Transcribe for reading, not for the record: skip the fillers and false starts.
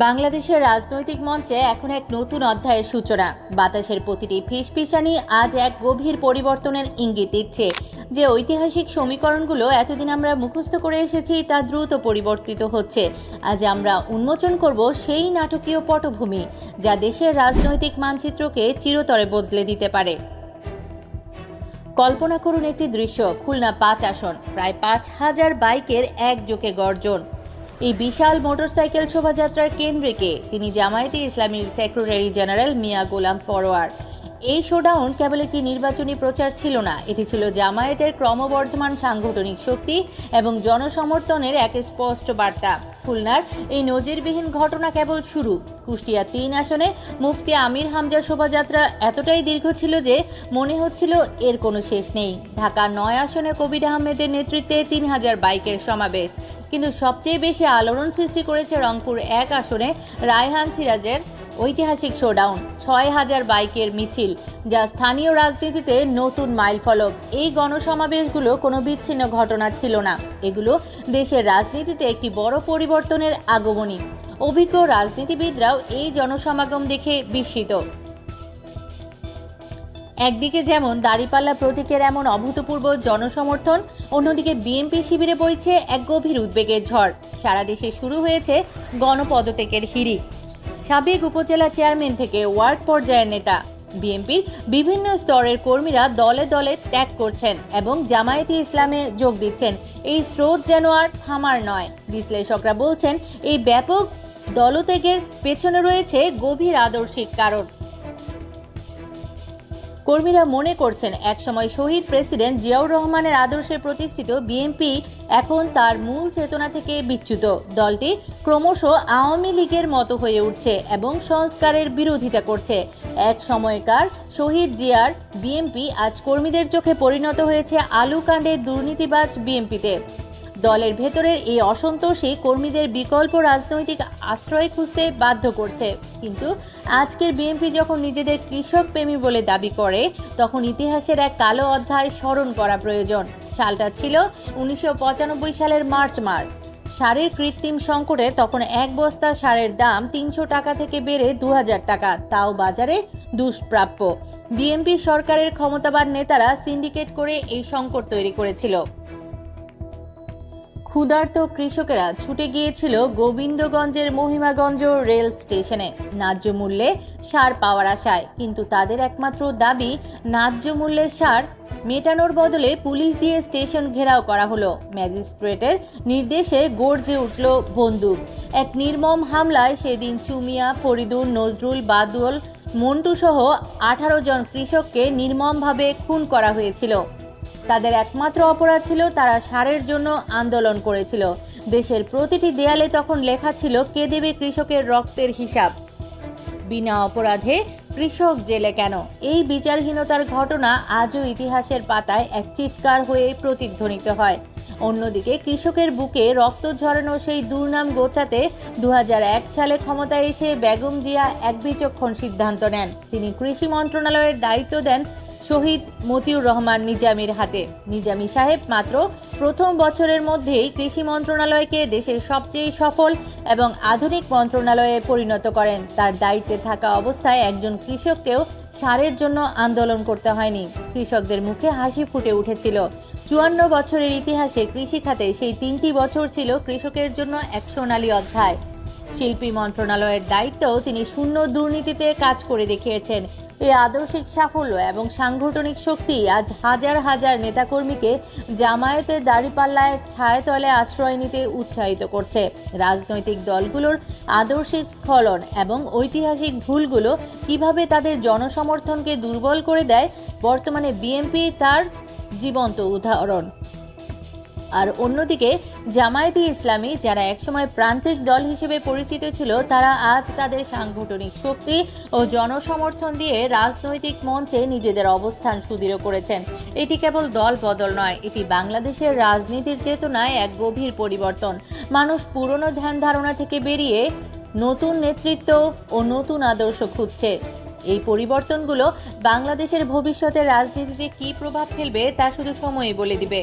বাংলাদেশের রাজনৈতিক মঞ্চে এখন এক নতুন অধ্যায়ের সূচনা। বাতাসের প্রতিটি ফিসফিসানি আজ এক গভীর পরিবর্তনের ইঙ্গিত দিচ্ছে। যে ঐতিহাসিক সমীকরণগুলো এতদিন আমরা মুখস্থ করে এসেছি তা দ্রুত পরিবর্তিত হচ্ছে। আজ আমরা উন্মোচন করব সেই নাটকীয় পটভূমি যা দেশের রাজনৈতিক মানচিত্রকে চিরতরে বদলে দিতে পারে। কল্পনা করুন একটি দৃশ্য, খুলনা 5 আসন, প্রায় 5,000 বাইকের একযোগে গর্জন। এই বিশাল মোটরসাইকেল শোভাযাত্রার কেন্দ্রে কে? তিনি জামায়াতে ইসলামীর সেক্রেটারি জেনারেল মিয়া গোলাম পরোয়ার। এই শোডাউন কেবল একটি নির্বাচনী প্রচার ছিল না, এটি ছিল জামায়াতের ক্রমবর্ধমান সাংগঠনিক শক্তি এবং জনসমর্থনের এক স্পষ্ট বার্তা। খুলনার এই নজিরবিহীন ঘটনা কেবল শুরু। কুষ্টিয়া 3 আসনে মুফতি আমির হামজার শোভাযাত্রা এতটাই দীর্ঘ ছিল যে মনে হচ্ছিল এর কোনো শেষ নেই। ঢাকা 9 আসনে কবির আহমেদের নেতৃত্বে 3,000 বাইকের সমাবেশ। কিন্তু সবচেয়ে বেশি আলোড়ন সৃষ্টি করেছে রংপুর 1 আসনে রায়হান সিরাজের ঐতিহাসিক শোডাউন, 6,000 বাইকের মিছিল, যা স্থানীয় রাজনীতিতে নতুন মাইলফলক। এই গণসমাবেশগুলো কোনো বিচ্ছিন্ন ঘটনা ছিল না, এগুলো দেশের রাজনীতিতে একটি বড় পরিবর্তনের আগমনী। অভিজ্ঞ রাজনীতিবিদরাও এই জনসমাগম দেখে বিস্মিত। একদিকে যেমন দাঁড়িপাল্লা প্রতীকের এমন অভূতপূর্ব জনসমর্থন, অন্যদিকে বিএনপি শিবিরে বইছে এক গভীর উদ্বেগের ঝড়। সারা দেশে শুরু হয়েছে গণপদত্যাগের হিড়িক। সাবেক উপজেলা চেয়ারম্যান থেকে ওয়ার্ড পর্যায়ের নেতা, বিএনপির বিভিন্ন স্তরের কর্মীরা দলে দলে ত্যাগ করছেন এবং জামায়াতে ইসলামে যোগ দিচ্ছেন। এই স্রোত যেন আর থামার নয়। বিশ্লেষকরা বলছেন এই ব্যাপক দলত্যাগের পেছনে রয়েছে গভীর আদর্শিক কারণ। কর্মীরা মনে করছেন একসময় শহীদ প্রেসিডেন্ট জিয়াউর রহমানের আদর্শে প্রতিষ্ঠিত বিএনপি এখন তার মূল চেতনা থেকে বিচ্যুত। দলটি ক্রমশ আওয়ামী লীগের মতো হয়ে উঠছে এবং সংস্কারের বিরোধিতা করছে। এক সময়কার শহীদ জিয়ার বিএনপি আজ কর্মীদের চোখে পরিণত হয়েছে আলুকাণ্ডের দুর্নীতিবাজ বিএনপিতে। দলের ভেতরের এই অসন্তোষই কর্মীদের বিকল্প রাজনৈতিক আশ্রয় খুঁজতে বাধ্য করছে। কিন্তু আজকের বিএনপি যখন নিজেদের কৃষক প্রেমী বলে দাবি করে, তখন ইতিহাসের এক কালো অধ্যায় স্মরণ করা প্রয়োজন। সালটা ছিল 1995 সালের মার্চ মাস। সারের কৃত্রিম সংকটে তখন এক বস্তা সারের দাম 300 টাকা থেকে বেড়ে 2,000 টাকা, তাও বাজারে দুষ্প্রাপ্য। বিএনপি সরকারের ক্ষমতাবান নেতারা সিন্ডিকেট করে এই সংকট তৈরি করেছিল। ক্ষুধার্ত কৃষকেরা ছুটে গিয়েছিল গোবিন্দগঞ্জের মহিমাগঞ্জ রেল স্টেশনে ন্যায্য মূল্যে সার পাওয়ার আশায়। কিন্তু তাদের একমাত্র দাবি ন্যায্য মূল্যের সার মেটানোর বদলে পুলিশ দিয়ে স্টেশন ঘেরাও করা হলো। ম্যাজিস্ট্রেটের নির্দেশে গর্জে উঠল বন্দুক। এক নির্মম হামলায় সেদিন চুমিয়া, ফরিদুল, নজরুল, বাদুল, মন্টু সহ 18 জন কৃষককে নির্মমভাবে খুন করা হয়েছিল। তাদের একমাত্র অপরাধ ছিল তারা সারের জন্য আন্দোলন করেছিল। দেশের প্রতিটি দেয়ালে তখন লেখা ছিল কে দেবে কৃষকের রক্তের হিসাব। বিনা অপরাধে কৃষক জেলে কেন? এই বিচারহীনতার ঘটনা আজও ইতিহাসের পাতায় এক চিৎকার হয়ে প্রতিধ্বনিত হয়। অন্যদিকে কৃষকের বুকে রক্ত ঝরানো সেই দুর্নাম গোছাতে 2001 সালে ক্ষমতায় এসে বেগম জিয়া এক বিচক্ষণ সিদ্ধান্ত নেন। তিনি কৃষি মন্ত্রণালয়ের দায়িত্ব দেন শহীদ মতিউর রহমান নিজামীর হাতে। নিজামী সাহেব মাত্র প্রথম বছরের মধ্যেই কৃষি মন্ত্রণালয়কে দেশের সবচেয়ে সফল এবং আধুনিক মন্ত্রণালয়ে পরিণত করেন। তার দায়িত্বে থাকা অবস্থায় একজন কৃষককেও সারের জন্য আন্দোলন করতে হয়নি। কৃষকদের মুখে হাসি ফুটে উঠেছিল। 54 বছরের ইতিহাসে কৃষি খাতে সেই 3টি বছর ছিল কৃষকের জন্য এক সোনালী অধ্যায়। শিল্পী মন্ত্রণালয়ের দায়িত্বও তিনি শূন্য দুর্নীতিতে কাজ করে দেখিয়েছেন। এই আদর্শিক সাফল্য এবং সাংগঠনিক শক্তি আজ হাজার হাজার নেতাকর্মীকে জামায়াতের দাঁড়িপাল্লায় ছায়াতলে আশ্রয় নিতে উৎসাহিত করছে। রাজনৈতিক দলগুলোর আদর্শিক স্খলন এবং ঐতিহাসিক ভুলগুলো কিভাবে তাদের জনসমর্থনকে দুর্বল করে দেয়, বর্তমানে বিএনপি তার জীবন্ত উদাহরণ। আর অন্যদিকে জামায়াতে ইসলামী, যারা একসময় প্রান্তিক দল হিসেবে পরিচিত ছিল, তারা আজ তাদের সাংগঠনিক শক্তি ও জনসমর্থন দিয়ে রাজনৈতিক মঞ্চে নিজেদের অবস্থান সুদৃঢ় করেছেন। এটি কেবল দল বদল নয়, এটি বাংলাদেশের রাজনীতির চেতনায় এক গভীর পরিবর্তন। মানুষ পুরনো ধ্যান ধারণা থেকে বেরিয়ে নতুন নেতৃত্ব ও নতুন আদর্শ খুঁজছে। এই পরিবর্তনগুলো বাংলাদেশের ভবিষ্যতের রাজনীতিতে কী প্রভাব ফেলবে তা শুধু সময়ই বলে দিবে।